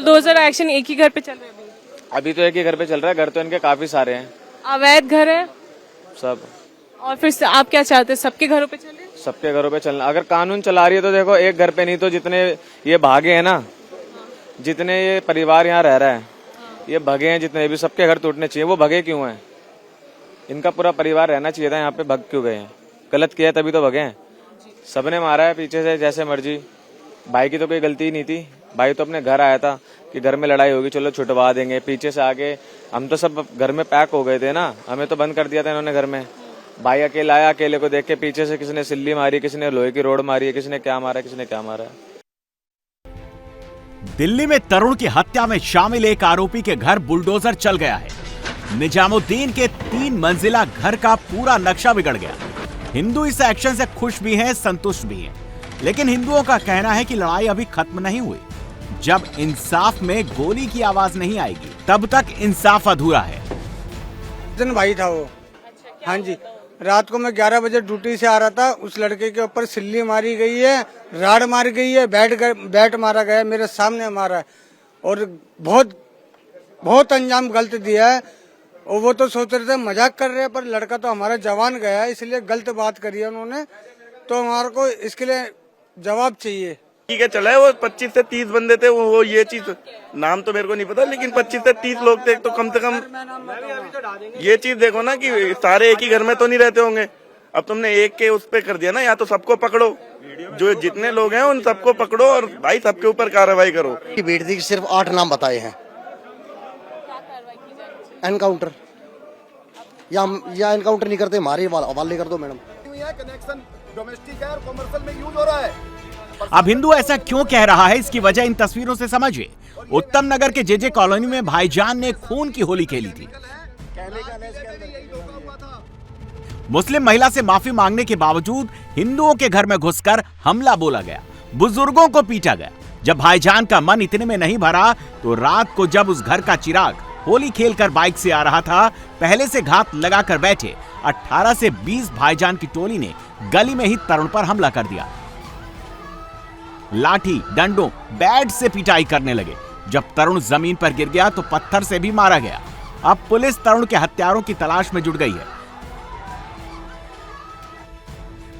Bulldozer action एक ही घर पे चल रहा है अभी तो एक ही घर पे चल रहा है, घर तो इनके काफी सारे हैं, अवैध घर है। सब और फिर से आप क्या चाहते हैं, सबके घरों पे चले? सबके घरों पे चलना। अगर कानून चला रही है तो देखो, एक घर पे नहीं तो जितने ये भागे हैं ना, जितने ये परिवार यहाँ रह रहा है, ये भगे हैं जितने भी, सबके घर टूटने चाहिए। वो भगे क्यों हैं? इनका पूरा परिवार रहना चाहिए था, यहाँ पे भग क्यों गए हैं? गलत किया तभी तो भगे हैं। सबने मारा है पीछे से जैसे मर्जी। भाई की तो कोई गलती ही नहीं थी, भाई तो अपने घर आया था कि घर में लड़ाई होगी, चलो छुटवा देंगे। पीछे से आगे हम तो सब घर में पैक हो गए थे ना, हमें तो बंद कर दिया था इन्होंने घर में। भाई अकेला आया, अकेले को देख के पीछे से किसी ने सिल्ली मारी, किसी ने लोहे की रोड मारी है, किसी ने क्या मारा, किसी ने क्या मारा। दिल्ली में तरुण की हत्या में शामिल एक आरोपी के घर बुलडोजर चल गया है। निजामुद्दीन के 3 मंजिला घर का पूरा नक्शा बिगड़ गया। हिंदू इस एक्शन से खुश भी हैं, संतुष्ट भी हैं, लेकिन हिंदुओं का कहना है कि लड़ाई अभी खत्म नहीं हुई। जब इंसाफ में गोली की आवाज नहीं आएगी तब तक इंसाफ अधूरा है। दिन भाई था वो। हाँ जी, रात को मैं 11 बजे ड्यूटी से आ रहा था, उस लड़के के ऊपर सिल्ली मारी गई है, राड मार गई है, बैट मारा गया, मेरे सामने मारा है और बहुत अंजाम गलत दिया है। और वो तो सोच रहे थे मजाक कर रहे हैं, पर लड़का तो हमारा जवान गया है, इसलिए गलत बात करी है उन्होंने, तो हमारे को इसके लिए जवाब चाहिए। ठीक है, चला है। वो 25 से 30 बंदे थे, वो ये चीज नाम तो मेरे को नहीं पता, लेकिन 25 से 30 लोग थे, तो कम से कम ये चीज देखो ना कि सारे एक ही घर में तो नहीं रहते होंगे। अब तुमने एक के उस पे कर दिया ना, या तो सबको पकड़ो, जो जितने लोग हैं उन सबको पकड़ो और भाई सबके ऊपर कार्रवाई करो। बेटी के सिर्फ 8 नाम बताए हैं। एनकाउंटर या एनकाउंटर नहीं करते, हमारे हवाले कर दो मैडम। कनेक्शन डोमेस्टिक है और कमर्शियल में यूज हो रहा है। अब हिंदू ऐसा क्यों कह रहा है, इसकी वजह इन तस्वीरों से समझिए। उत्तम नगर के जेजे कॉलोनी में भाईजान ने खून की होली खेली थी। मुस्लिम महिला से माफी मांगने के बावजूद हिंदुओं के घर में घुसकर हमला बोला गया, बुजुर्गों को पीटा गया। जब भाईजान का मन इतने में नहीं भरा तो रात को जब उस घर का चिराग होली खेलकर बाइक से आ रहा था, पहले से घात लगाकर बैठे 18 से 20 भाईजान की टोली ने गली में ही तरुण पर हमला कर दिया। लाठी, डंडों, बैट से पिटाई करने लगे। जब तरुण जमीन पर गिर गया तो पत्थर से भी मारा गया। अब पुलिस तरुण के हत्यारों की तलाश में जुट गई है।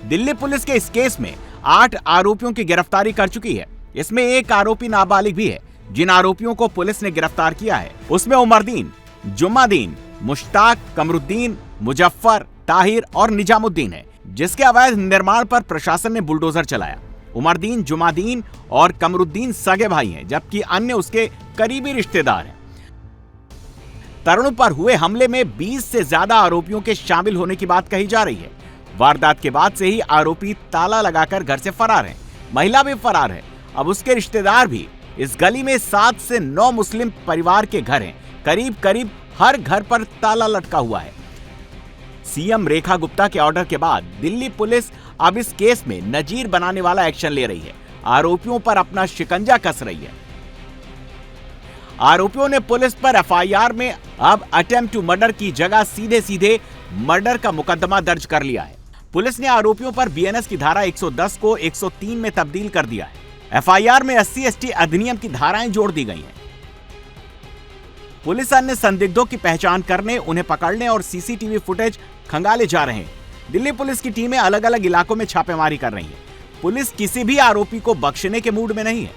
दिल्ली पुलिस के इस केस में 8 आरोपियों की गिरफ्तारी कर चुकी है। इसमें एक आरोपी नाबालिग भी है। जिन आरोपियों को पुलिस ने गिरफ्तार किया है उसमें उमरदीन, जुम्मादीन, मुश्ताक, कमरुद्दीन, मुजफ्फर, ताहिर और निजामुद्दीन है, जिसके अवैध निर्माण पर प्रशासन ने बुलडोजर चलाया। उमरदीन, जुम्मादीन और कमरुद्दीन सगे भाई हैं, जबकि अन्य उसके करीबी रिश्तेदार हैं। तरुण पर हुए हमले में 20 से ज्यादा आरोपियों के शामिल होने की बात कही जा रही है। वारदात के बाद से ही आरोपी ताला लगाकर घर से फरार हैं। महिला भी फरार है। अब उसके रिश्तेदार भी। इस गली में 7 से 9 मुस्लिम परिवार के घर हैं। करीब करीब हर घर पर ताला लटका हुआ है। सीएम रेखा गुप्ता के ऑर्डर के बाद दिल्ली पुलिस अब इस केस में नजीर बनाने वाला एक्शन ले रही है। आरोपियों पर अपना शिकंजा कस रही है। आरोपियों ने पुलिस पर एफआईआर में अब अटेम्प्ट टू मर्डर की जगह सीधे सीधे मर्डर का मुकदमा दर्ज कर लिया है। पुलिस ने आरोपियों पर बीएनएस की धारा 110 को 103 में तब्दील कर दिया है। एफआईआर में SC/ST अधिनियम की धाराएं जोड़ दी गई हैं। पुलिस अन्य संदिग्धों की पहचान करने, उन्हें पकड़ने और सीसीटीवी फुटेज खंगाले जा रहे हैं। दिल्ली पुलिस की टीमें अलग अलग इलाकों में छापेमारी कर रही हैं। पुलिस किसी भी आरोपी को बख्शने के मूड में नहीं है।